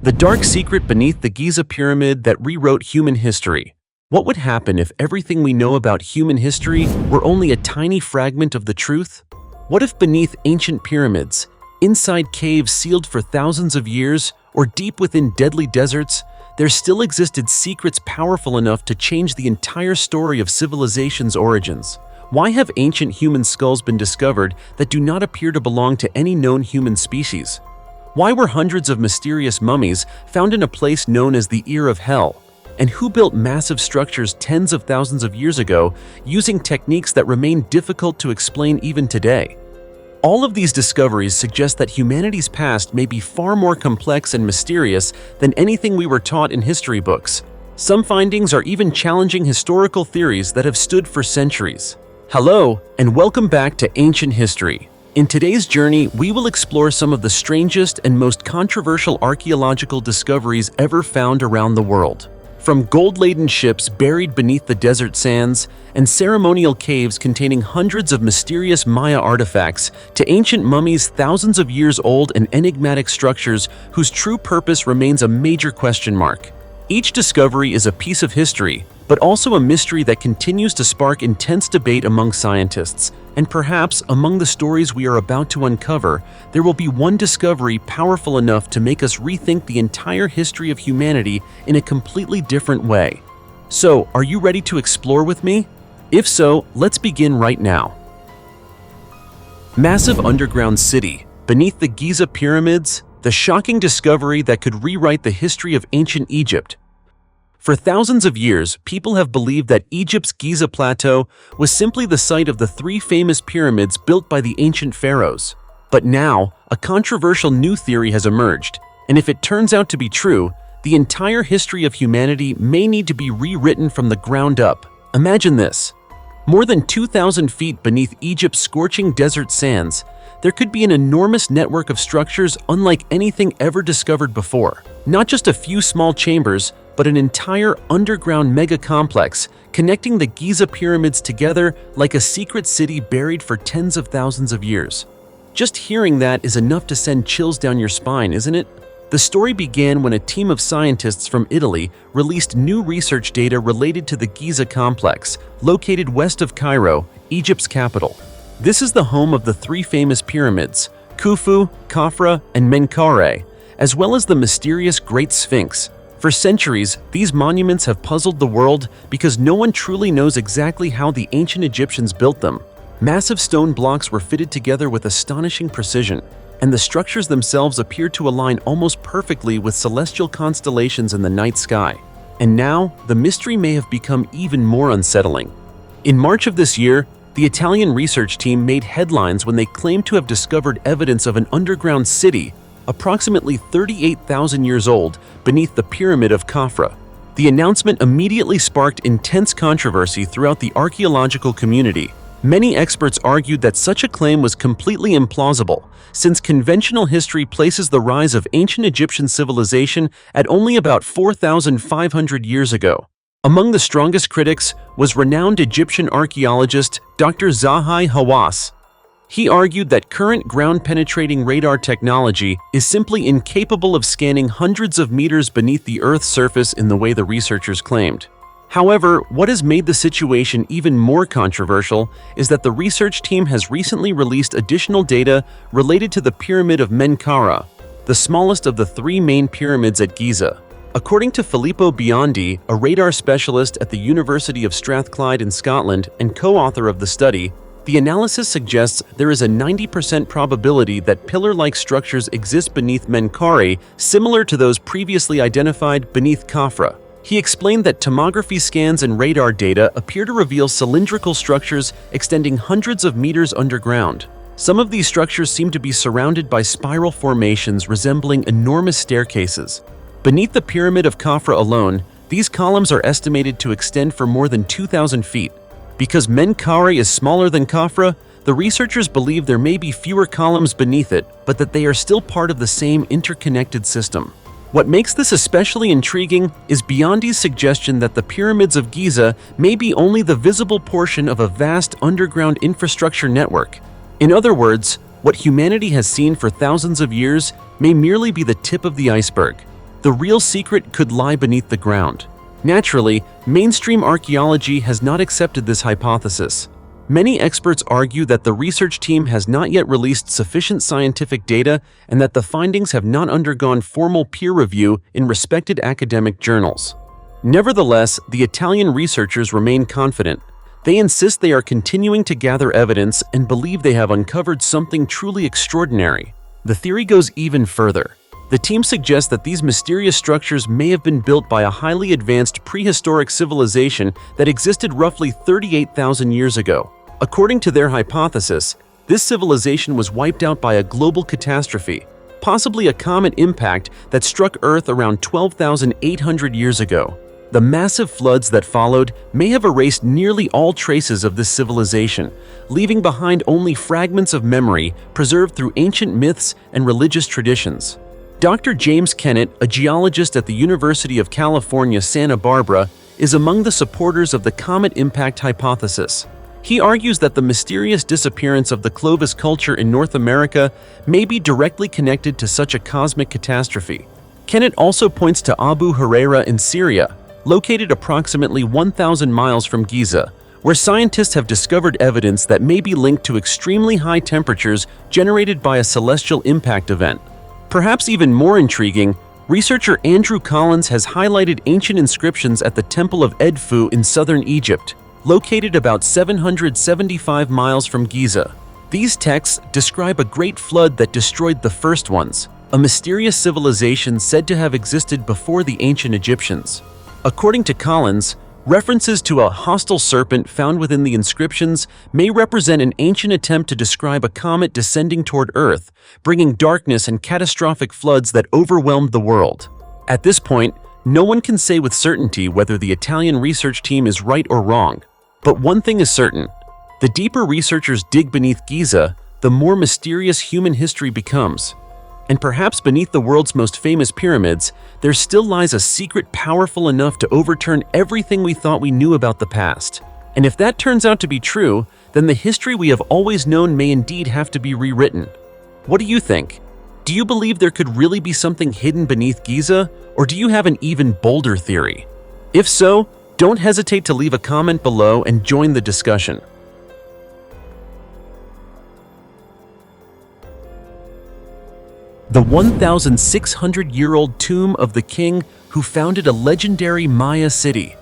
The dark secret beneath the Giza pyramid that rewrote human history. What would happen if everything we know about human history were only a tiny fragment of the truth? What if beneath ancient pyramids, inside caves sealed for thousands of years, or deep within deadly deserts, there still existed secrets powerful enough to change the entire story of civilization's origins? Why have ancient human skulls been discovered that do not appear to belong to any known human species? Why were hundreds of mysterious mummies found in a place known as the Ear of Hell? And who built massive structures tens of thousands of years ago using techniques that remain difficult to explain even today? All of these discoveries suggest that humanity's past may be far more complex and mysterious than anything we were taught in history books. Some findings are even challenging historical theories that have stood for centuries. Hello, and welcome back to Ancient History. In today's journey, we will explore some of the strangest and most controversial archaeological discoveries ever found around the world. From gold-laden ships buried beneath the desert sands and ceremonial caves containing hundreds of mysterious Maya artifacts to ancient mummies thousands of years old and enigmatic structures whose true purpose remains a major question mark. Each discovery is a piece of history, but also a mystery that continues to spark intense debate among scientists. And perhaps among the stories we are about to uncover, there will be one discovery powerful enough to make us rethink the entire history of humanity in a completely different way. So, are you ready to explore with me? If so, let's begin right now. Massive underground city. Beneath the Giza pyramids, the shocking discovery that could rewrite the history of ancient Egypt. For thousands of years, people have believed that Egypt's Giza plateau was simply the site of the three famous pyramids built by the ancient pharaohs. But now, a controversial new theory has emerged, and if it turns out to be true, the entire history of humanity may need to be rewritten from the ground up. Imagine this. More than 2,000 feet beneath Egypt's scorching desert sands, there could be an enormous network of structures unlike anything ever discovered before. Not just a few small chambers, but an entire underground mega-complex connecting the Giza pyramids together like a secret city buried for tens of thousands of years. Just hearing that is enough to send chills down your spine, isn't it? The story began when a team of scientists from Italy released new research data related to the Giza complex, located west of Cairo, Egypt's capital. This is the home of the three famous pyramids, Khufu, Khafra, and Menkaure, as well as the mysterious Great Sphinx. For centuries, these monuments have puzzled the world because no one truly knows exactly how the ancient Egyptians built them. Massive stone blocks were fitted together with astonishing precision, and the structures themselves appear to align almost perfectly with celestial constellations in the night sky. And now, the mystery may have become even more unsettling. In March of this year, the Italian research team made headlines when they claimed to have discovered evidence of an underground city approximately 38,000 years old beneath the Pyramid of Khafra. The announcement immediately sparked intense controversy throughout the archaeological community. Many experts argued that such a claim was completely implausible, since conventional history places the rise of ancient Egyptian civilization at only about 4,500 years ago. Among the strongest critics was renowned Egyptian archaeologist Dr. Zahi Hawass. He argued that current ground-penetrating radar technology is simply incapable of scanning hundreds of meters beneath the Earth's surface in the way the researchers claimed. However, what has made the situation even more controversial is that the research team has recently released additional data related to the Pyramid of Menkaure, the smallest of the three main pyramids at Giza. According to Filippo Biondi, a radar specialist at the University of Strathclyde in Scotland and co-author of the study, the analysis suggests there is a 90% probability that pillar-like structures exist beneath Menkaure, similar to those previously identified beneath Khafra. He explained that tomography scans and radar data appear to reveal cylindrical structures extending hundreds of meters underground. Some of these structures seem to be surrounded by spiral formations resembling enormous staircases. Beneath the Pyramid of Khafra alone, these columns are estimated to extend for more than 2,000 feet. Because Menkaure is smaller than Khafra, the researchers believe there may be fewer columns beneath it, but that they are still part of the same interconnected system. What makes this especially intriguing is Biondi's suggestion that the pyramids of Giza may be only the visible portion of a vast underground infrastructure network. In other words, what humanity has seen for thousands of years may merely be the tip of the iceberg. the real secret could lie beneath the ground. Naturally, mainstream archaeology has not accepted this hypothesis. Many experts argue that the research team has not yet released sufficient scientific data and that the findings have not undergone formal peer review in respected academic journals. Nevertheless, the Italian researchers remain confident. They insist they are continuing to gather evidence and believe they have uncovered something truly extraordinary. The theory goes even further. The team suggests that these mysterious structures may have been built by a highly advanced prehistoric civilization that existed roughly 38,000 years ago. According to their hypothesis, this civilization was wiped out by a global catastrophe, possibly a comet impact that struck Earth around 12,800 years ago. The massive floods that followed may have erased nearly all traces of this civilization, leaving behind only fragments of memory preserved through ancient myths and religious traditions. Dr. James Kennett, a geologist at the University of California, Santa Barbara, is among the supporters of the comet impact hypothesis. He argues that the mysterious disappearance of the Clovis culture in North America may be directly connected to such a cosmic catastrophe. Kennett also points to Abu Huraira in Syria, located approximately 1,000 miles from Giza, where scientists have discovered evidence that may be linked to extremely high temperatures generated by a celestial impact event. Perhaps even more intriguing, researcher Andrew Collins has highlighted ancient inscriptions at the Temple of Edfu in southern Egypt, located about 775 miles from Giza. These texts describe a great flood that destroyed the first ones, a mysterious civilization said to have existed before the ancient Egyptians. According to Collins, references to a hostile serpent found within the inscriptions may represent an ancient attempt to describe a comet descending toward Earth, bringing darkness and catastrophic floods that overwhelmed the world. At this point, no one can say with certainty whether the Italian research team is right or wrong. But one thing is certain: the deeper researchers dig beneath Giza, the more mysterious human history becomes. And perhaps beneath the world's most famous pyramids, there still lies a secret powerful enough to overturn everything we thought we knew about the past. And if that turns out to be true, then the history we have always known may indeed have to be rewritten. What do you think? Do you believe there could really be something hidden beneath Giza, or do you have an even bolder theory? If so, don't hesitate to leave a comment below and join the discussion. The 1,600-year-old tomb of the king who founded a legendary Maya city.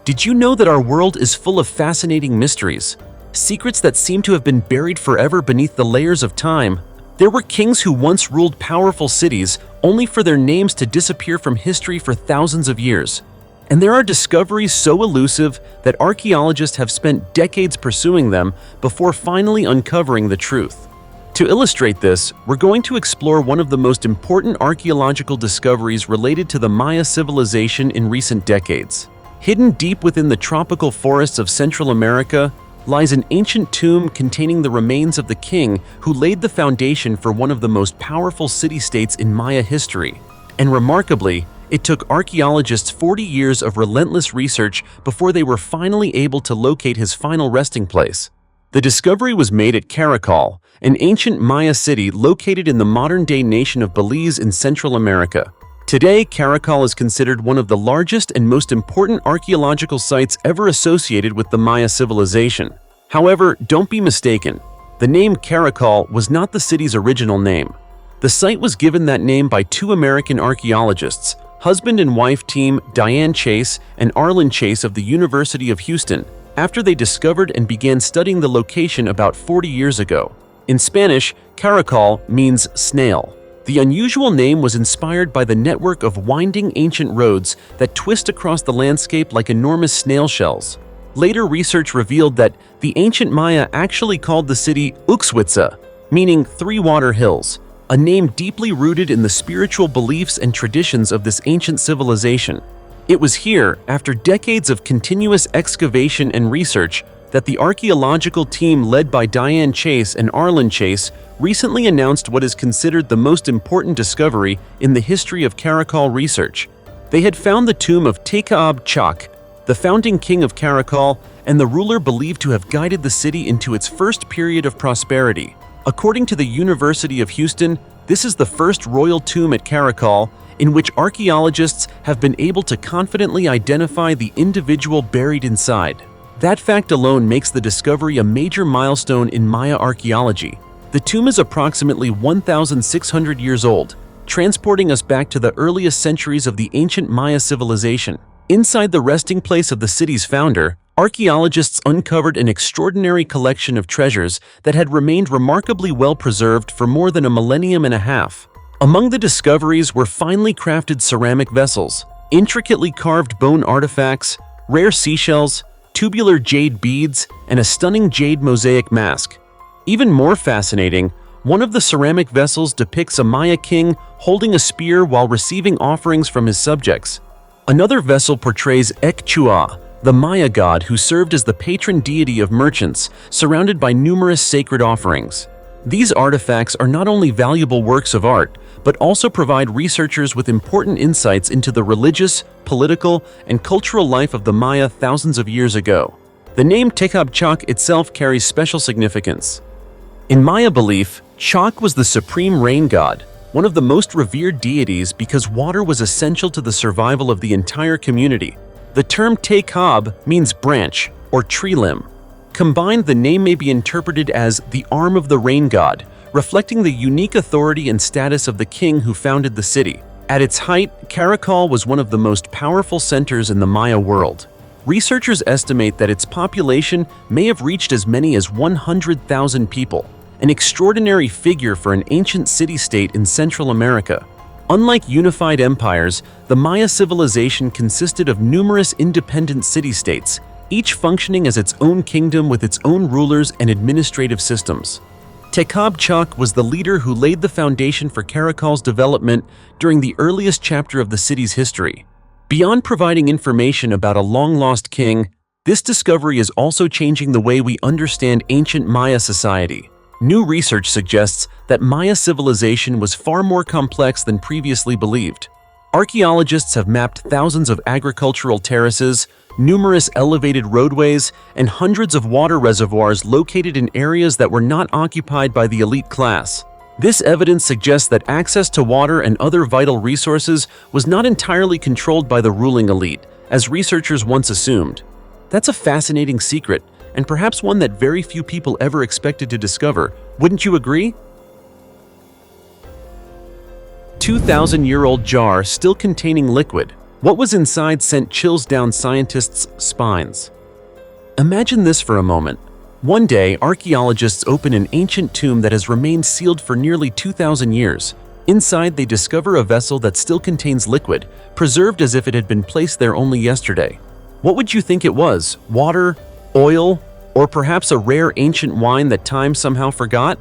Did you know that our world is full of fascinating mysteries, secrets that seem to have been buried forever beneath the layers of time? There were kings who once ruled powerful cities, only for their names to disappear from history for thousands of years. And there are discoveries so elusive that archaeologists have spent decades pursuing them before finally uncovering the truth. To illustrate this, we're going to explore one of the most important archaeological discoveries related to the Maya civilization in recent decades. Hidden deep within the tropical forests of Central America lies an ancient tomb containing the remains of the king who laid the foundation for one of the most powerful city-states in Maya history. And remarkably, it took archaeologists 40 years of relentless research before they were finally able to locate his final resting place. The discovery was made at Caracol, an ancient Maya city located in the modern-day nation of Belize in Central America. Today, Caracol is considered one of the largest and most important archaeological sites ever associated with the Maya civilization. However, don't be mistaken. The name Caracol was not the city's original name. The site was given that name by two American archaeologists, husband and wife team Diane Chase and Arlen Chase of the University of Houston, after they discovered and began studying the location about 40 years ago. In Spanish, Caracol means snail. The unusual name was inspired by the network of winding ancient roads that twist across the landscape like enormous snail shells. Later research revealed that the ancient Maya actually called the city Uxwitza, meaning three water hills, a name deeply rooted in the spiritual beliefs and traditions of this ancient civilization. It was here, after decades of continuous excavation and research, that the archaeological team led by Diane Chase and Arlen Chase recently announced what is considered the most important discovery in the history of Caracol research. They had found the tomb of Tekaab Chak, the founding king of Caracol and the ruler believed to have guided the city into its first period of prosperity. According to the University of Houston, This is the first royal tomb at Karakol in which archaeologists have been able to confidently identify the individual buried inside. That fact alone makes the discovery a major milestone in Maya archaeology. The tomb is approximately 1,600 years old, transporting us back to the earliest centuries of the ancient Maya civilization. Inside the resting place of the city's founder, archaeologists uncovered an extraordinary collection of treasures that had remained remarkably well preserved for more than a millennium and a half. Among the discoveries were finely crafted ceramic vessels, intricately carved bone artifacts, rare seashells, tubular jade beads, and a stunning jade mosaic mask. Even more fascinating, one of the ceramic vessels depicts a Maya king holding a spear while receiving offerings from his subjects. Another vessel portrays Ek-Chua, the Maya god who served as the patron deity of merchants, surrounded by numerous sacred offerings. These artifacts are not only valuable works of art, but also provide researchers with important insights into the religious, political, and cultural life of the Maya thousands of years ago. The name Tekab-Chak itself carries special significance. In Maya belief, Chak was the supreme rain god, one of the most revered deities because water was essential to the survival of the entire community. The term Tekab means branch or tree limb. Combined, the name may be interpreted as the arm of the rain god, reflecting the unique authority and status of the king who founded the city. At its height, Karakol was one of the most powerful centers in the Maya world. Researchers estimate that its population may have reached as many as 100,000 people, an extraordinary figure for an ancient city-state in Central America. Unlike unified empires, the Maya civilization consisted of numerous independent city-states, each functioning as its own kingdom with its own rulers and administrative systems. Tekab-Chak was the leader who laid the foundation for Karakol's development during the earliest chapter of the city's history. Beyond providing information about a long-lost king, this discovery is also changing the way we understand ancient Maya society. New research suggests that Maya civilization was far more complex than previously believed. Archaeologists have mapped thousands of agricultural terraces, numerous elevated roadways, and hundreds of water reservoirs located in areas that were not occupied by the elite class. This evidence suggests that access to water and other vital resources was not entirely controlled by the ruling elite, as researchers once assumed. That's a fascinating secret, and perhaps one that very few people ever expected to discover. Wouldn't you agree? 2,000-year-old jar still containing liquid. What was inside sent chills down scientists' spines. Imagine this for a moment. One day, archaeologists open an ancient tomb that has remained sealed for nearly 2,000 years. Inside, they discover a vessel that still contains liquid, preserved as if it had been placed there only yesterday. What would you think it was? Water? Oil? Or perhaps a rare ancient wine that time somehow forgot?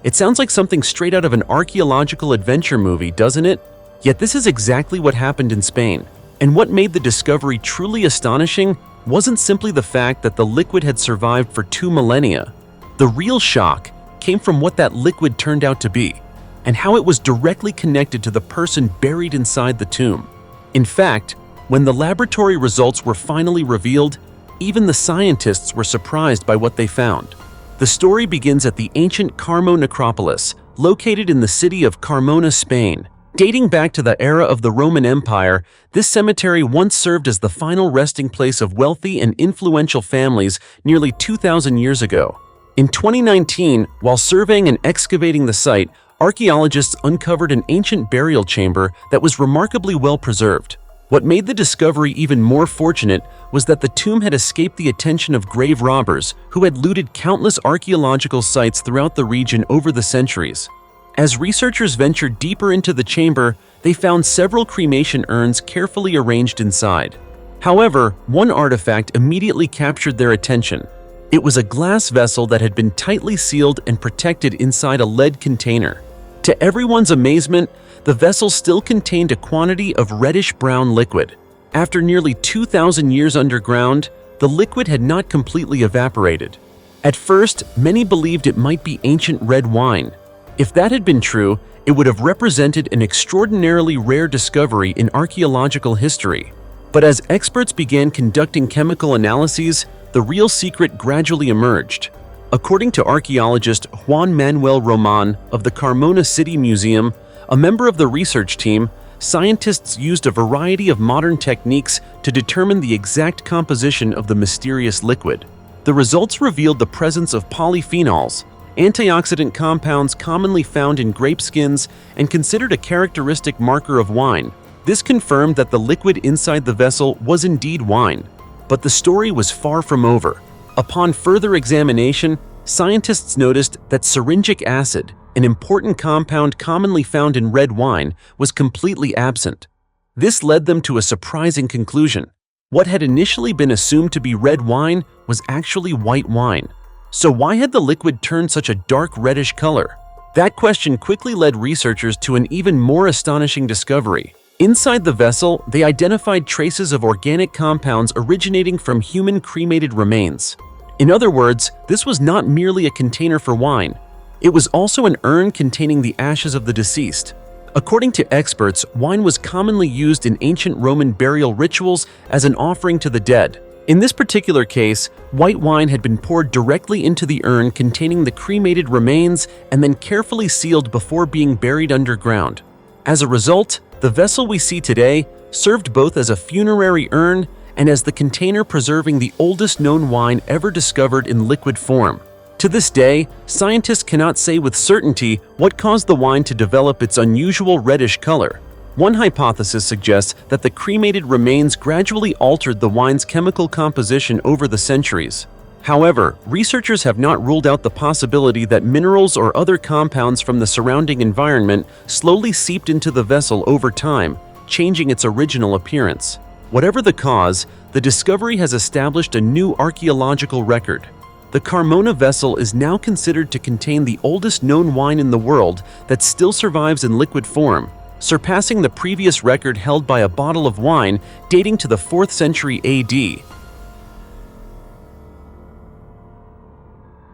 It sounds like something straight out of an archaeological adventure movie, doesn't it? Yet this is exactly what happened in Spain. And what made the discovery truly astonishing wasn't simply the fact that the liquid had survived for 2 millennia. The real shock came from what that liquid turned out to be, and how it was directly connected to the person buried inside the tomb. In fact, when the laboratory results were finally revealed, even the scientists were surprised by what they found. The story begins at the ancient Carmo necropolis, located in the city of Carmona, Spain. Dating back to the era of the Roman Empire, this cemetery once served as the final resting place of wealthy and influential families nearly 2,000 years ago. In 2019, while surveying and excavating the site, archaeologists uncovered an ancient burial chamber that was remarkably well preserved. What made the discovery even more fortunate was that the tomb had escaped the attention of grave robbers who had looted countless archaeological sites throughout the region over the centuries. As researchers ventured deeper into the chamber, they found several cremation urns carefully arranged inside. However, one artifact immediately captured their attention. It was a glass vessel that had been tightly sealed and protected inside a lead container. To everyone's amazement, the vessel still contained a quantity of reddish-brown liquid. After nearly 2,000 years underground, the liquid had not completely evaporated. At first, many believed it might be ancient red wine. If that had been true, it would have represented an extraordinarily rare discovery in archaeological history. But as experts began conducting chemical analyses, the real secret gradually emerged. According to archaeologist Juan Manuel Roman of the Carmona City Museum, a member of the research team, scientists used a variety of modern techniques to determine the exact composition of the mysterious liquid. The results revealed the presence of polyphenols, antioxidant compounds commonly found in grape skins and considered a characteristic marker of wine. This confirmed that the liquid inside the vessel was indeed wine. But the story was far from over. Upon further examination, scientists noticed that syringic acid, an important compound commonly found in red wine, was completely absent. This led them to a surprising conclusion. What had initially been assumed to be red wine was actually white wine. So why had the liquid turned such a dark reddish color? That question quickly led researchers to an even more astonishing discovery. Inside the vessel, they identified traces of organic compounds originating from human cremated remains. In other words, this was not merely a container for wine. It was also an urn containing the ashes of the deceased. According to experts, wine was commonly used in ancient Roman burial rituals as an offering to the dead. In this particular case, white wine had been poured directly into the urn containing the cremated remains and then carefully sealed before being buried underground. As a result, the vessel we see today served both as a funerary urn and as the container preserving the oldest known wine ever discovered in liquid form. To this day, scientists cannot say with certainty what caused the wine to develop its unusual reddish color. One hypothesis suggests that the cremated remains gradually altered the wine's chemical composition over the centuries. However, researchers have not ruled out the possibility that minerals or other compounds from the surrounding environment slowly seeped into the vessel over time, changing its original appearance. Whatever the cause, the discovery has established a new archaeological record. The Carmona vessel is now considered to contain the oldest known wine in the world that still survives in liquid form, surpassing the previous record held by a bottle of wine dating to the 4th century AD.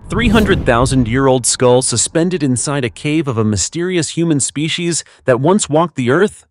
300,000-year-old skull suspended inside a cave of a mysterious human species that once walked the earth?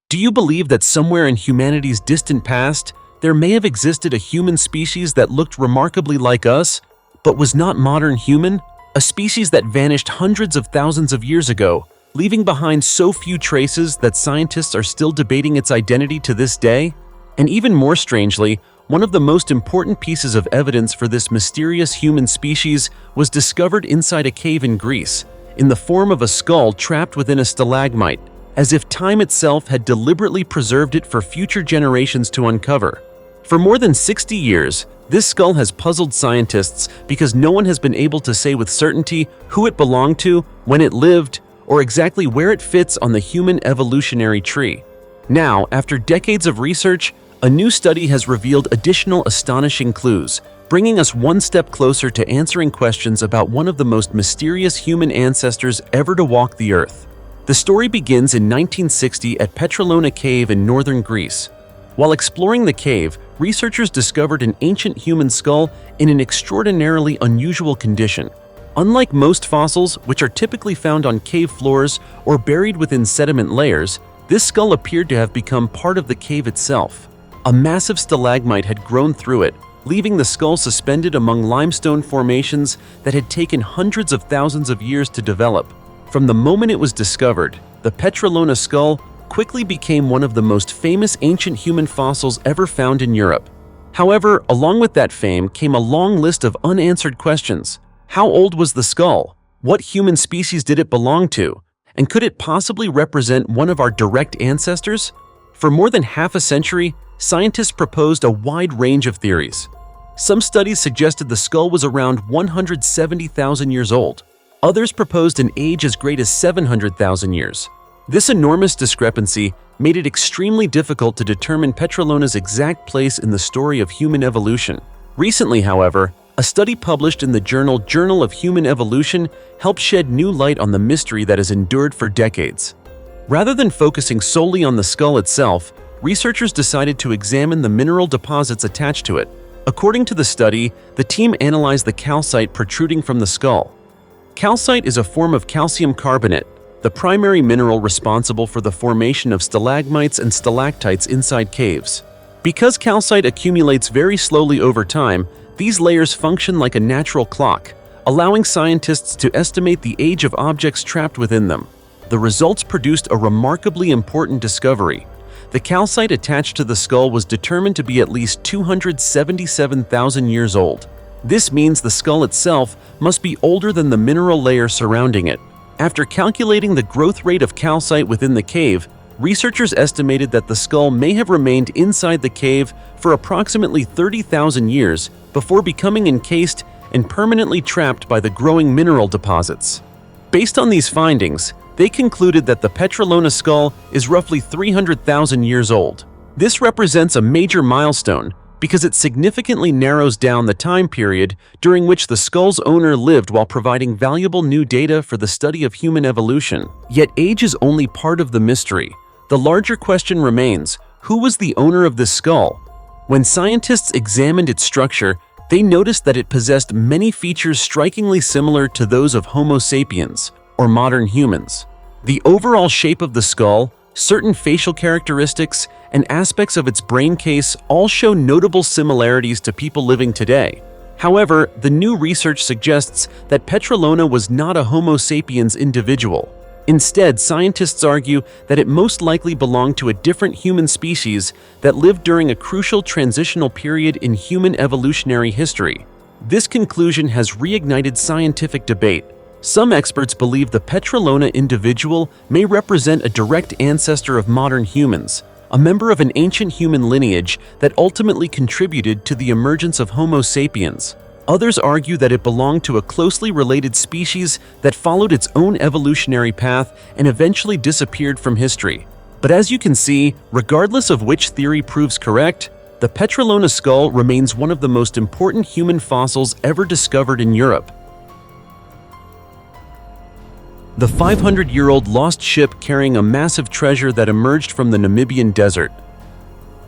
Do you believe that somewhere in humanity's distant past, there may have existed a human species that looked remarkably like us, but was not modern human? A species that vanished hundreds of thousands of years ago, leaving behind so few traces that scientists are still debating its identity to this day? And even more strangely, one of the most important pieces of evidence for this mysterious human species was discovered inside a cave in Greece, in the form of a skull trapped within a stalagmite, as if time itself had deliberately preserved it for future generations to uncover. For more than 60 years, this skull has puzzled scientists because no one has been able to say with certainty who it belonged to, when it lived, or exactly where it fits on the human evolutionary tree. Now, after decades of research, a new study has revealed additional astonishing clues, bringing us one step closer to answering questions about one of the most mysterious human ancestors ever to walk the earth. The story begins in 1960 at Petrolona Cave in northern Greece. While exploring the cave, researchers discovered an ancient human skull in an extraordinarily unusual condition. Unlike most fossils, which are typically found on cave floors or buried within sediment layers, this skull appeared to have become part of the cave itself. A massive stalagmite had grown through it, leaving the skull suspended among limestone formations that had taken hundreds of thousands of years to develop. From the moment it was discovered, the Petrolona skull quickly became one of the most famous ancient human fossils ever found in Europe. However, along with that fame came a long list of unanswered questions. How old was the skull? What human species did it belong to? And could it possibly represent one of our direct ancestors? For more than half a century, scientists proposed a wide range of theories. Some studies suggested the skull was around 170,000 years old. Others proposed an age as great as 700,000 years. This enormous discrepancy made it extremely difficult to determine Petrolona's exact place in the story of human evolution. Recently, however, a study published in the Journal of Human Evolution helped shed new light on the mystery that has endured for decades. Rather than focusing solely on the skull itself, researchers decided to examine the mineral deposits attached to it. According to the study, the team analyzed the calcite protruding from the skull. Calcite is a form of calcium carbonate, the primary mineral responsible for the formation of stalagmites and stalactites inside caves. Because calcite accumulates very slowly over time, these layers function like a natural clock, allowing scientists to estimate the age of objects trapped within them. The results produced a remarkably important discovery. The calcite attached to the skull was determined to be at least 277,000 years old. This means the skull itself must be older than the mineral layer surrounding it. After calculating the growth rate of calcite within the cave, researchers estimated that the skull may have remained inside the cave for approximately 30,000 years before becoming encased and permanently trapped by the growing mineral deposits. Based on these findings, they concluded that the Petrolona skull is roughly 300,000 years old. This represents a major milestone because it significantly narrows down the time period during which the skull's owner lived while providing valuable new data for the study of human evolution. Yet age is only part of the mystery. The larger question remains, who was the owner of this skull? When scientists examined its structure, they noticed that it possessed many features strikingly similar to those of Homo sapiens, or modern humans. The overall shape of the skull, certain facial characteristics, and aspects of its brain case all show notable similarities to people living today. However, the new research suggests that Petrolona was not a Homo sapiens individual. Instead, scientists argue that it most likely belonged to a different human species that lived during a crucial transitional period in human evolutionary history. This conclusion has reignited scientific debate. Some experts believe the Petrolona individual may represent a direct ancestor of modern humans, a member of an ancient human lineage that ultimately contributed to the emergence of Homo sapiens. Others argue that it belonged to a closely related species that followed its own evolutionary path and eventually disappeared from history. But as you can see, regardless of which theory proves correct, the Petrolona skull remains one of the most important human fossils ever discovered in Europe. The 500-year-old lost ship carrying a massive treasure that emerged from the Namibian desert.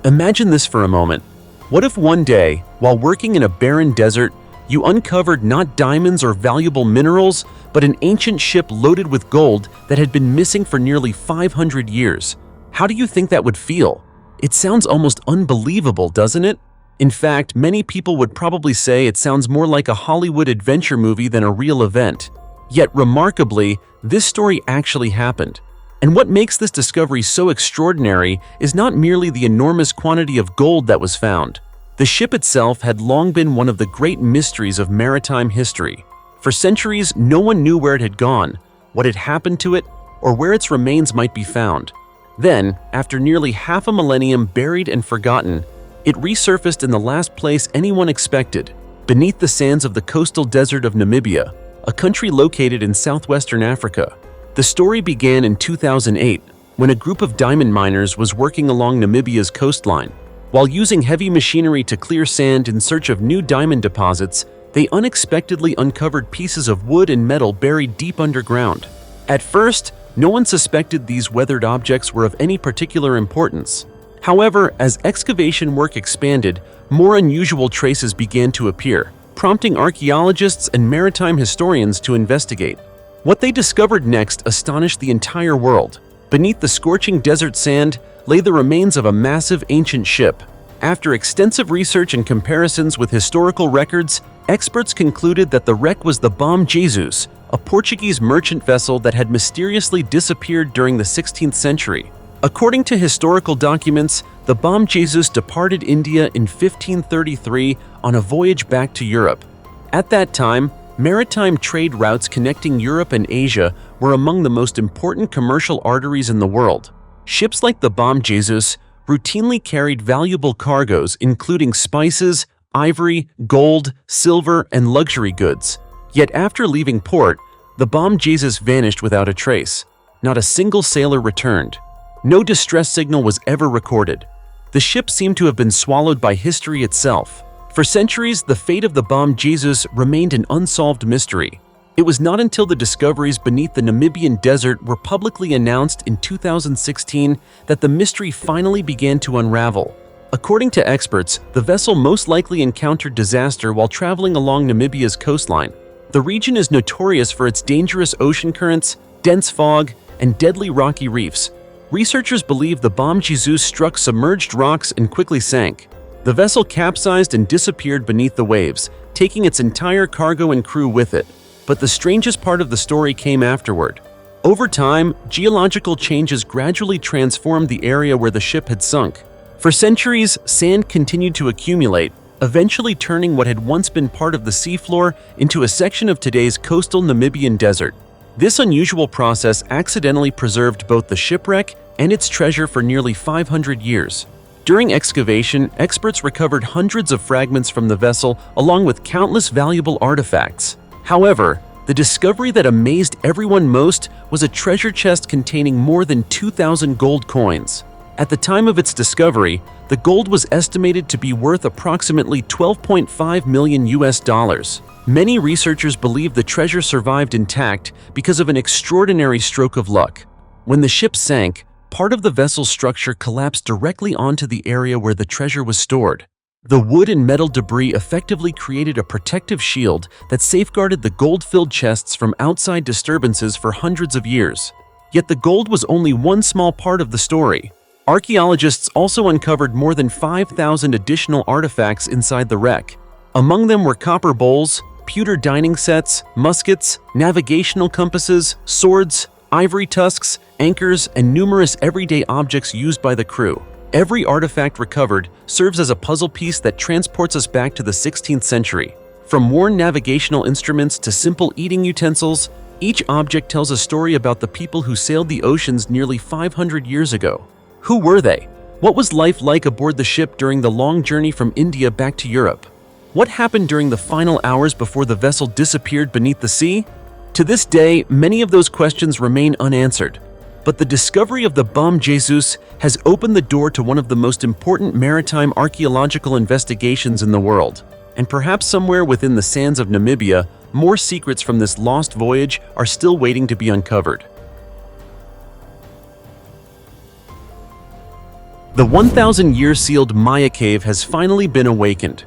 Imagine this for a moment. What if one day, while working in a barren desert, you uncovered not diamonds or valuable minerals, but an ancient ship loaded with gold that had been missing for nearly 500 years? How do you think that would feel? It sounds almost unbelievable, doesn't it? In fact, many people would probably say it sounds more like a Hollywood adventure movie than a real event. Yet remarkably, this story actually happened. And what makes this discovery so extraordinary is not merely the enormous quantity of gold that was found. The ship itself had long been one of the great mysteries of maritime history. For centuries, no one knew where it had gone, what had happened to it, or where its remains might be found. Then, after nearly half a millennium buried and forgotten, it resurfaced in the last place anyone expected, beneath the sands of the coastal desert of Namibia, a country located in southwestern Africa. The story began in 2008, when a group of diamond miners was working along Namibia's coastline. While using heavy machinery to clear sand in search of new diamond deposits, they unexpectedly uncovered pieces of wood and metal buried deep underground. At first, no one suspected these weathered objects were of any particular importance. However, as excavation work expanded, more unusual traces began to appear, prompting archaeologists and maritime historians to investigate. What they discovered next astonished the entire world. Beneath the scorching desert sand lay the remains of a massive ancient ship. After extensive research and comparisons with historical records, experts concluded that the wreck was the Bom Jesus, a Portuguese merchant vessel that had mysteriously disappeared during the 16th century. According to historical documents, the Bom Jesus departed India in 1533 on a voyage back to Europe. At that time, maritime trade routes connecting Europe and Asia were among the most important commercial arteries in the world. Ships like the Bom Jesus routinely carried valuable cargoes including spices, ivory, gold, silver, and luxury goods. Yet after leaving port, the Bom Jesus vanished without a trace. Not a single sailor returned. No distress signal was ever recorded. The ship seemed to have been swallowed by history itself. For centuries, the fate of the Bom Jesus remained an unsolved mystery. It was not until the discoveries beneath the Namibian desert were publicly announced in 2016 that the mystery finally began to unravel. According to experts, the vessel most likely encountered disaster while traveling along Namibia's coastline. The region is notorious for its dangerous ocean currents, dense fog, and deadly rocky reefs. Researchers believe the Bom Jesus struck submerged rocks and quickly sank. The vessel capsized and disappeared beneath the waves, taking its entire cargo and crew with it. But the strangest part of the story came afterward. Over time, geological changes gradually transformed the area where the ship had sunk. For centuries, sand continued to accumulate, eventually turning what had once been part of the seafloor into a section of today's coastal Namibian desert. This unusual process accidentally preserved both the shipwreck and its treasure for nearly 500 years. During excavation, experts recovered hundreds of fragments from the vessel along with countless valuable artifacts. However, the discovery that amazed everyone most was a treasure chest containing more than 2,000 gold coins. At the time of its discovery, the gold was estimated to be worth approximately $12.5 million. Many researchers believe the treasure survived intact because of an extraordinary stroke of luck. When the ship sank, part of the vessel's structure collapsed directly onto the area where the treasure was stored. The wood and metal debris effectively created a protective shield that safeguarded the gold-filled chests from outside disturbances for hundreds of years. Yet the gold was only one small part of the story. Archaeologists also uncovered more than 5,000 additional artifacts inside the wreck. Among them were copper bowls, pewter dining sets, muskets, navigational compasses, swords, ivory tusks, anchors, and numerous everyday objects used by the crew. Every artifact recovered serves as a puzzle piece that transports us back to the 16th century. From worn navigational instruments to simple eating utensils, each object tells a story about the people who sailed the oceans nearly 500 years ago. Who were they? What was life like aboard the ship during the long journey from India back to Europe? What happened during the final hours before the vessel disappeared beneath the sea? To this day, many of those questions remain unanswered. But the discovery of the Bom Jesus has opened the door to one of the most important maritime archaeological investigations in the world. And perhaps somewhere within the sands of Namibia, more secrets from this lost voyage are still waiting to be uncovered. The 1,000-year sealed Maya cave has finally been awakened.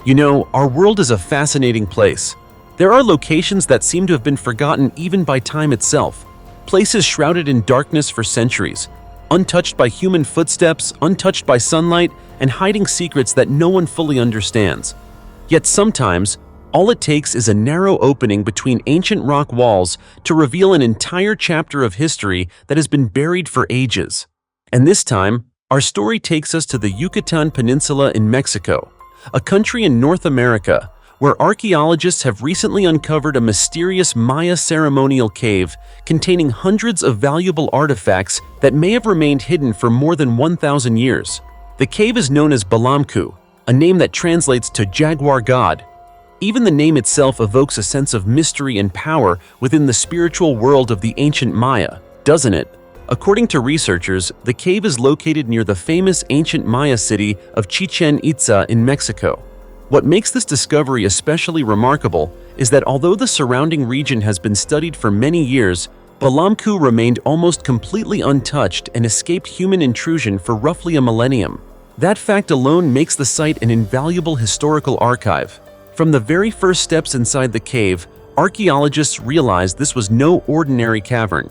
You know, our world is a fascinating place. There are locations that seem to have been forgotten even by time itself. Places shrouded in darkness for centuries, untouched by human footsteps, untouched by sunlight, and hiding secrets that no one fully understands. Yet sometimes, all it takes is a narrow opening between ancient rock walls to reveal an entire chapter of history that has been buried for ages. And this time, our story takes us to the Yucatan Peninsula in Mexico, a country in North America where archaeologists have recently uncovered a mysterious Maya ceremonial cave containing hundreds of valuable artifacts that may have remained hidden for more than 1,000 years. The cave is known as Balamku, a name that translates to jaguar god. Even the name itself evokes a sense of mystery and power within the spiritual world of the ancient Maya, doesn't it? According to researchers, the cave is located near the famous ancient Maya city of Chichen Itza in Mexico. What makes this discovery especially remarkable is that although the surrounding region has been studied for many years, Balamku remained almost completely untouched and escaped human intrusion for roughly a millennium. That fact alone makes the site an invaluable historical archive. From the very first steps inside the cave, archaeologists realized this was no ordinary cavern.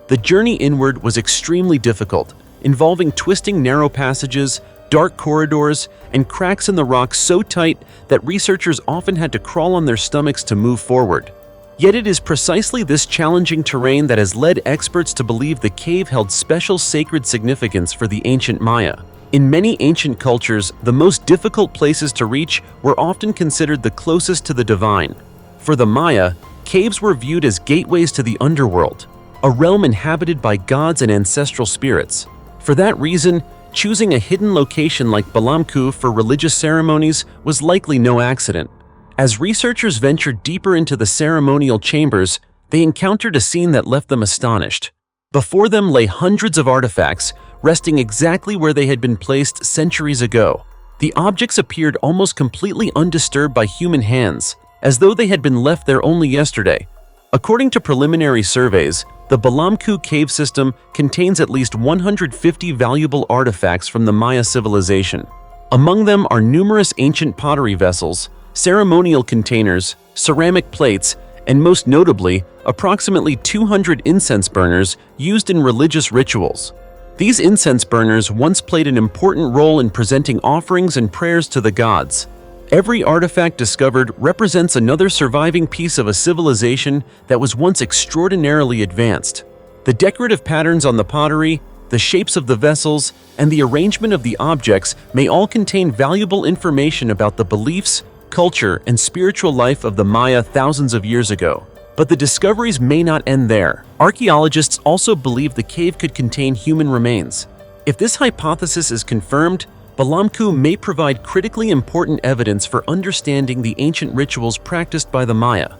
The journey inward was extremely difficult, involving twisting narrow passages, dark corridors, and cracks in the rock so tight that researchers often had to crawl on their stomachs to move forward. Yet it is precisely this challenging terrain that has led experts to believe the cave held special sacred significance for the ancient Maya. In many ancient cultures, the most difficult places to reach were often considered the closest to the divine. For the Maya, caves were viewed as gateways to the underworld, a realm inhabited by gods and ancestral spirits. For that reason, choosing a hidden location like Balamku for religious ceremonies was likely no accident. As researchers ventured deeper into the ceremonial chambers, they encountered a scene that left them astonished. Before them lay hundreds of artifacts, resting exactly where they had been placed centuries ago. The objects appeared almost completely undisturbed by human hands, as though they had been left there only yesterday. According to preliminary surveys, the Balamku cave system contains at least 150 valuable artifacts from the Maya civilization. Among them are numerous ancient pottery vessels, ceremonial containers, ceramic plates, and most notably, approximately 200 incense burners used in religious rituals. These incense burners once played an important role in presenting offerings and prayers to the gods. Every artifact discovered represents another surviving piece of a civilization that was once extraordinarily advanced. The decorative patterns on the pottery, the shapes of the vessels, and the arrangement of the objects may all contain valuable information about the beliefs, culture, and spiritual life of the Maya thousands of years ago. But the discoveries may not end there. Archaeologists also believe the cave could contain human remains. If this hypothesis is confirmed, Balamku may provide critically important evidence for understanding the ancient rituals practiced by the Maya.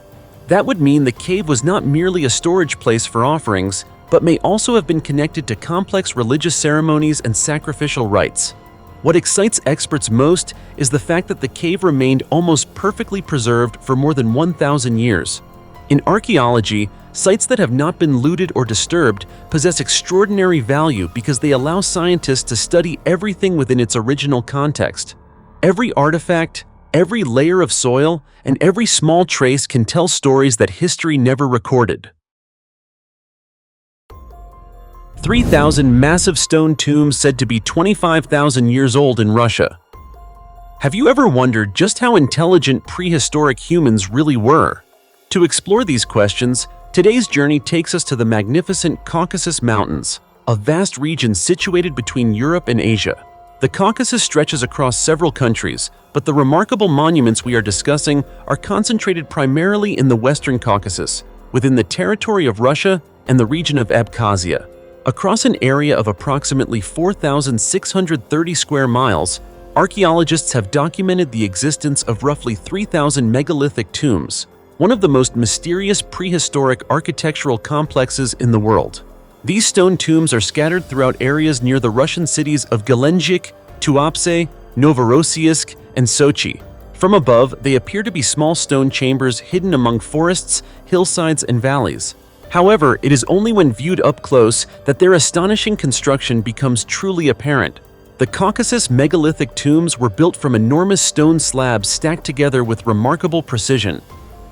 That would mean the cave was not merely a storage place for offerings, but may also have been connected to complex religious ceremonies and sacrificial rites. What excites experts most is the fact that the cave remained almost perfectly preserved for more than 1,000 years. In archaeology, sites that have not been looted or disturbed possess extraordinary value because they allow scientists to study everything within its original context. Every artifact, every layer of soil, and every small trace can tell stories that history never recorded. 3,000 massive stone tombs said to be 25,000 years old in Russia. Have you ever wondered just how intelligent prehistoric humans really were? To explore these questions, today's journey takes us to the magnificent Caucasus Mountains, a vast region situated between Europe and Asia. The Caucasus stretches across several countries, but the remarkable monuments we are discussing are concentrated primarily in the Western Caucasus, within the territory of Russia and the region of Abkhazia. Across an area of approximately 4,630 square miles, archaeologists have documented the existence of roughly 3,000 megalithic tombs, one of the most mysterious prehistoric architectural complexes in the world. These stone tombs are scattered throughout areas near the Russian cities of Gelendzhik, Tuapse, Novorossiysk, and Sochi. From above, they appear to be small stone chambers hidden among forests, hillsides, and valleys. However, it is only when viewed up close that their astonishing construction becomes truly apparent. The Caucasus megalithic tombs were built from enormous stone slabs stacked together with remarkable precision.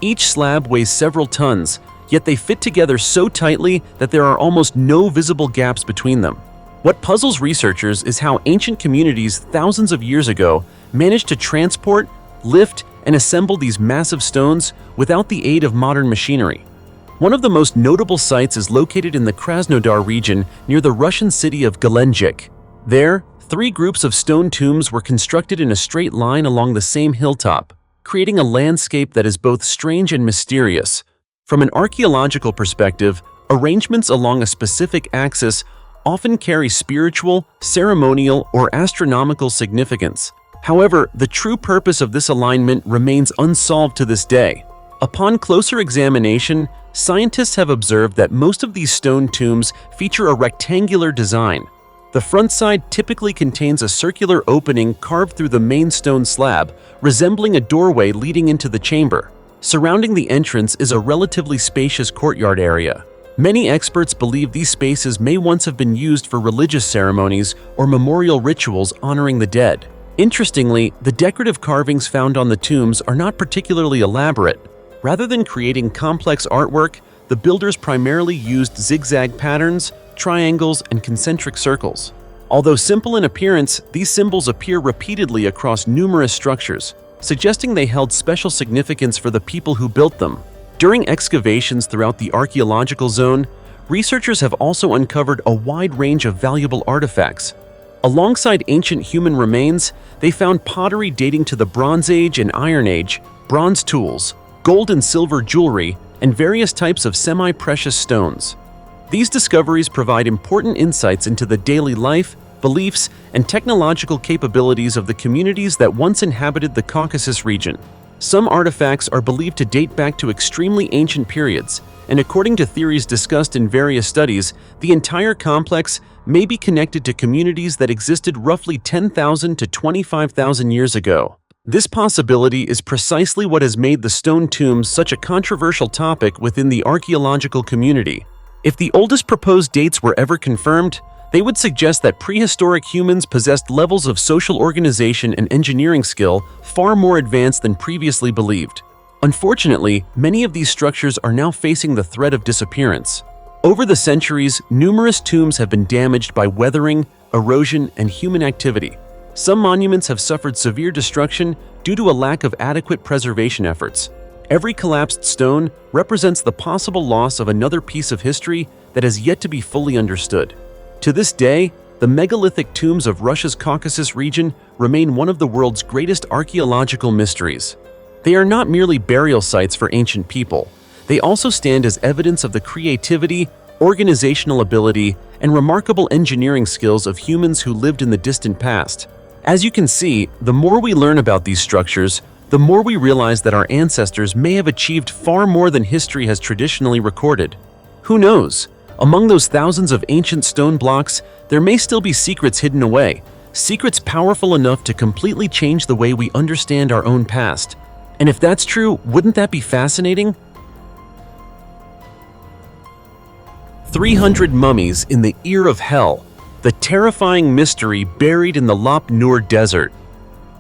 Each slab weighs several tons, yet they fit together so tightly that there are almost no visible gaps between them. What puzzles researchers is how ancient communities thousands of years ago managed to transport, lift, and assemble these massive stones without the aid of modern machinery. One of the most notable sites is located in the Krasnodar region near the Russian city of Gelendzhik. There, 3 groups of stone tombs were constructed in a straight line along the same hilltop, creating a landscape that is both strange and mysterious. From an archaeological perspective, arrangements along a specific axis often carry spiritual, ceremonial, or astronomical significance. However, the true purpose of this alignment remains unsolved to this day. Upon closer examination, scientists have observed that most of these stone tombs feature a rectangular design. The front side typically contains a circular opening carved through the main stone slab, resembling a doorway leading into the chamber. Surrounding the entrance is a relatively spacious courtyard area. Many experts believe these spaces may once have been used for religious ceremonies or memorial rituals honoring the dead. Interestingly, the decorative carvings found on the tombs are not particularly elaborate. Rather than creating complex artwork, the builders primarily used zigzag patterns, triangles, and concentric circles. Although simple in appearance, these symbols appear repeatedly across numerous structures, suggesting they held special significance for the people who built them. During excavations throughout the archaeological zone, researchers have also uncovered a wide range of valuable artifacts. Alongside ancient human remains, they found pottery dating to the Bronze Age and Iron Age, bronze tools, gold and silver jewelry, and various types of semi-precious stones. These discoveries provide important insights into the daily life, beliefs, and technological capabilities of the communities that once inhabited the Caucasus region. Some artifacts are believed to date back to extremely ancient periods, and according to theories discussed in various studies, the entire complex may be connected to communities that existed roughly 10,000 to 25,000 years ago. This possibility is precisely what has made the stone tombs such a controversial topic within the archaeological community. If the oldest proposed dates were ever confirmed, they would suggest that prehistoric humans possessed levels of social organization and engineering skill far more advanced than previously believed. Unfortunately, many of these structures are now facing the threat of disappearance. Over the centuries, numerous tombs have been damaged by weathering, erosion, and human activity. Some monuments have suffered severe destruction due to a lack of adequate preservation efforts. Every collapsed stone represents the possible loss of another piece of history that has yet to be fully understood. To this day, the megalithic tombs of Russia's Caucasus region remain one of the world's greatest archaeological mysteries. They are not merely burial sites for ancient people. They also stand as evidence of the creativity, organizational ability, and remarkable engineering skills of humans who lived in the distant past. As you can see, the more we learn about these structures, the more we realize that our ancestors may have achieved far more than history has traditionally recorded. Who knows? Among those thousands of ancient stone blocks, there may still be secrets hidden away, secrets powerful enough to completely change the way we understand our own past. And if that's true, wouldn't that be fascinating? 300 mummies in the ear of hell, the terrifying mystery buried in the Lop Nur Desert.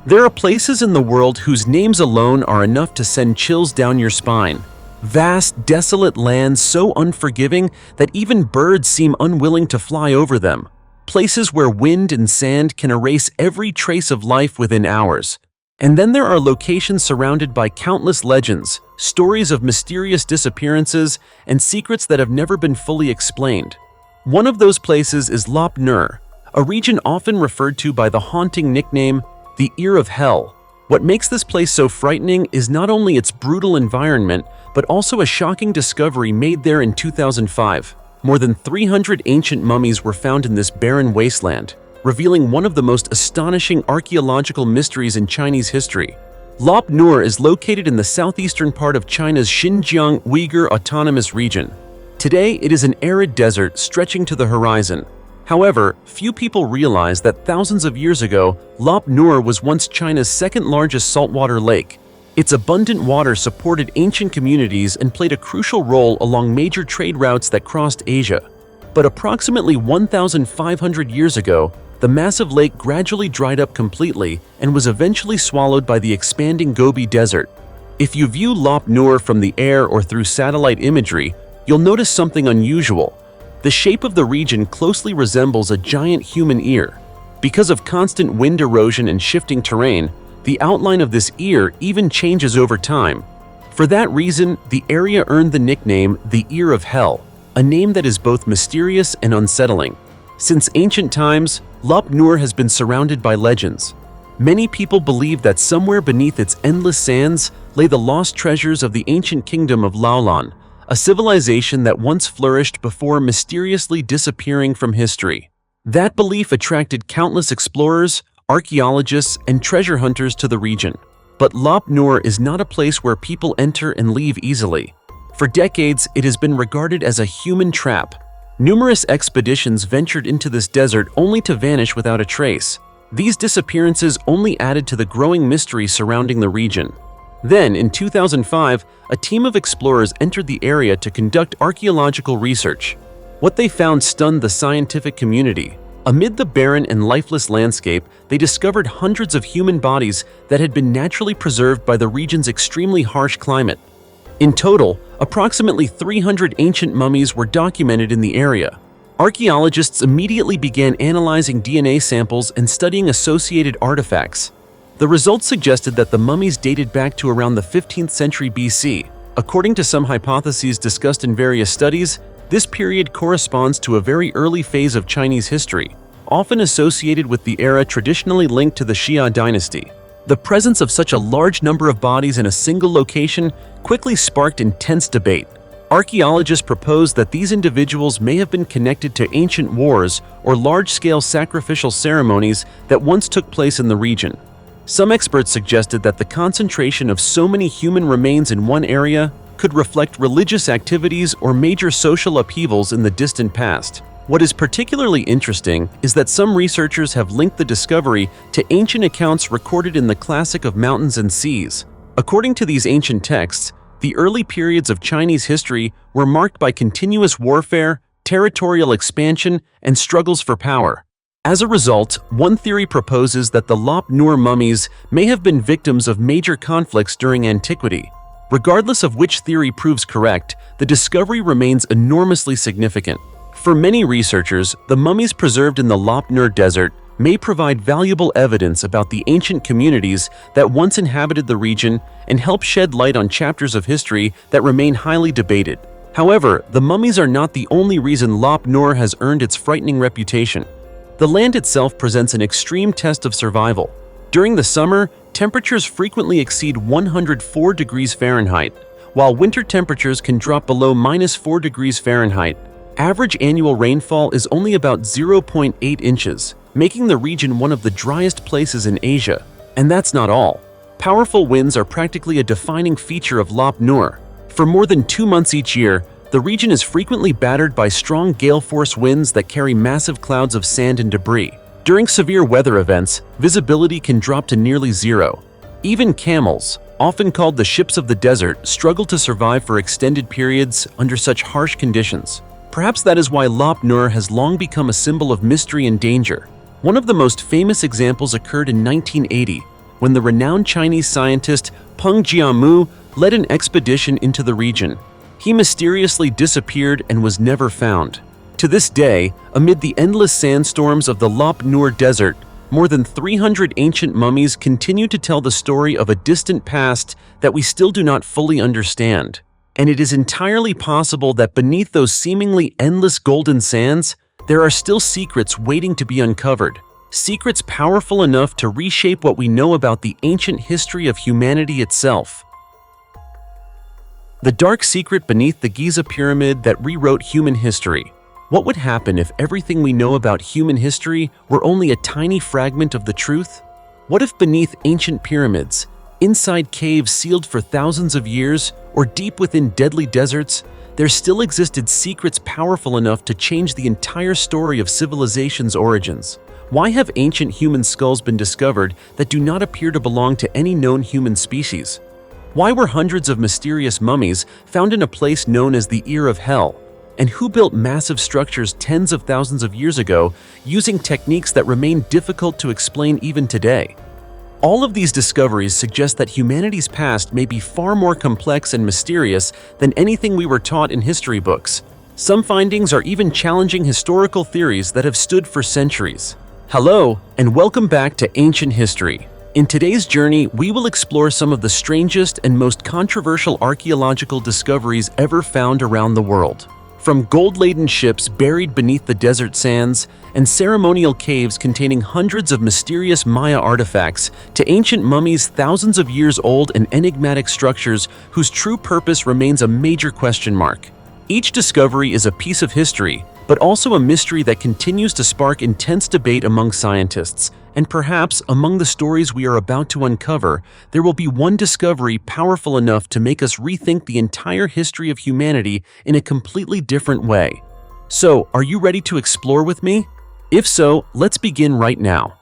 There are places in the world whose names alone are enough to send chills down your spine. Vast, desolate lands so unforgiving that even birds seem unwilling to fly over them. Places where wind and sand can erase every trace of life within hours. And then there are locations surrounded by countless legends, stories of mysterious disappearances, and secrets that have never been fully explained. One of those places is Lop Nur, a region often referred to by the haunting nickname, the Ear of Hell. What makes this place so frightening is not only its brutal environment, but also a shocking discovery made there in 2005. More than 300 ancient mummies were found in this barren wasteland, revealing one of the most astonishing archaeological mysteries in Chinese history. Lop Nur is located in the southeastern part of China's Xinjiang Uyghur Autonomous Region. Today, it is an arid desert stretching to the horizon. However, few people realize that thousands of years ago, Lop Nur was once China's second-largest saltwater lake. Its abundant water supported ancient communities and played a crucial role along major trade routes that crossed Asia. But approximately 1,500 years ago, the massive lake gradually dried up completely and was eventually swallowed by the expanding Gobi Desert. If you view Lop Nur from the air or through satellite imagery, you'll notice something unusual. The shape of the region closely resembles a giant human ear. Because of constant wind erosion and shifting terrain, the outline of this ear even changes over time. For that reason, the area earned the nickname the Ear of Hell, a name that is both mysterious and unsettling. Since ancient times, Lop Nur has been surrounded by legends. Many people believe that somewhere beneath its endless sands lay the lost treasures of the ancient kingdom of Laolan, a civilization that once flourished before mysteriously disappearing from history. That belief attracted countless explorers, archaeologists, and treasure hunters to the region. But Lop Nur is not a place where people enter and leave easily. For decades, it has been regarded as a human trap. Numerous expeditions ventured into this desert only to vanish without a trace. These disappearances only added to the growing mystery surrounding the region. Then, in 2005, a team of explorers entered the area to conduct archaeological research. What they found stunned the scientific community. Amid the barren and lifeless landscape, they discovered hundreds of human bodies that had been naturally preserved by the region's extremely harsh climate. In total, approximately 300 ancient mummies were documented in the area. Archaeologists immediately began analyzing DNA samples and studying associated artifacts. The results suggested that the mummies dated back to around the 15th century BC. According to some hypotheses discussed in various studies, this period corresponds to a very early phase of Chinese history, often associated with the era traditionally linked to the Xia dynasty. The presence of such a large number of bodies in a single location quickly sparked intense debate. Archaeologists propose that these individuals may have been connected to ancient wars or large-scale sacrificial ceremonies that once took place in the region. Some experts suggested that the concentration of so many human remains in one area could reflect religious activities or major social upheavals in the distant past. What is particularly interesting is that some researchers have linked the discovery to ancient accounts recorded in the Classic of Mountains and Seas. According to these ancient texts, the early periods of Chinese history were marked by continuous warfare, territorial expansion, and struggles for power. As a result, one theory proposes that the Lop Nur mummies may have been victims of major conflicts during antiquity. Regardless of which theory proves correct, the discovery remains enormously significant. For many researchers, the mummies preserved in the Lop Nur Desert may provide valuable evidence about the ancient communities that once inhabited the region and help shed light on chapters of history that remain highly debated. However, the mummies are not the only reason Lop Nur has earned its frightening reputation. The land itself presents an extreme test of survival. During the summer, temperatures frequently exceed 104 degrees Fahrenheit, while winter temperatures can drop below -4 degrees Fahrenheit. Average annual rainfall is only about 0.8 inches, making the region one of the driest places in Asia. And that's not all. Powerful winds are practically a defining feature of Lop Nur. For more than 2 months each year, the region is frequently battered by strong gale-force winds that carry massive clouds of sand and debris. During severe weather events, visibility can drop to nearly zero. Even camels, often called the ships of the desert, struggle to survive for extended periods under such harsh conditions. Perhaps that is why Lop Nur has long become a symbol of mystery and danger. One of the most famous examples occurred in 1980, when the renowned Chinese scientist Peng Jiamu led an expedition into the region. He mysteriously disappeared and was never found. To this day, amid the endless sandstorms of the Lop Nur Desert, more than 300 ancient mummies continue to tell the story of a distant past that we still do not fully understand. And it is entirely possible that beneath those seemingly endless golden sands, there are still secrets waiting to be uncovered. Secrets powerful enough to reshape what we know about the ancient history of humanity itself. The dark secret beneath the Giza pyramid that rewrote human history. What would happen if everything we know about human history were only a tiny fragment of the truth? What if beneath ancient pyramids, inside caves sealed for thousands of years, or deep within deadly deserts, there still existed secrets powerful enough to change the entire story of civilization's origins? Why have ancient human skulls been discovered that do not appear to belong to any known human species? Why were hundreds of mysterious mummies found in a place known as the Ear of Hell? And who built massive structures tens of thousands of years ago using techniques that remain difficult to explain even today? All of these discoveries suggest that humanity's past may be far more complex and mysterious than anything we were taught in history books. Some findings are even challenging historical theories that have stood for centuries. Hello, and welcome back to Ancient History. In today's journey, we will explore some of the strangest and most controversial archaeological discoveries ever found around the world. From gold-laden ships buried beneath the desert sands and ceremonial caves containing hundreds of mysterious Maya artifacts to ancient mummies thousands of years old and enigmatic structures whose true purpose remains a major question mark. Each discovery is a piece of history, but also a mystery that continues to spark intense debate among scientists. And perhaps among the stories we are about to uncover, there will be one discovery powerful enough to make us rethink the entire history of humanity in a completely different way. So, are you ready to explore with me? If so, let's begin right now.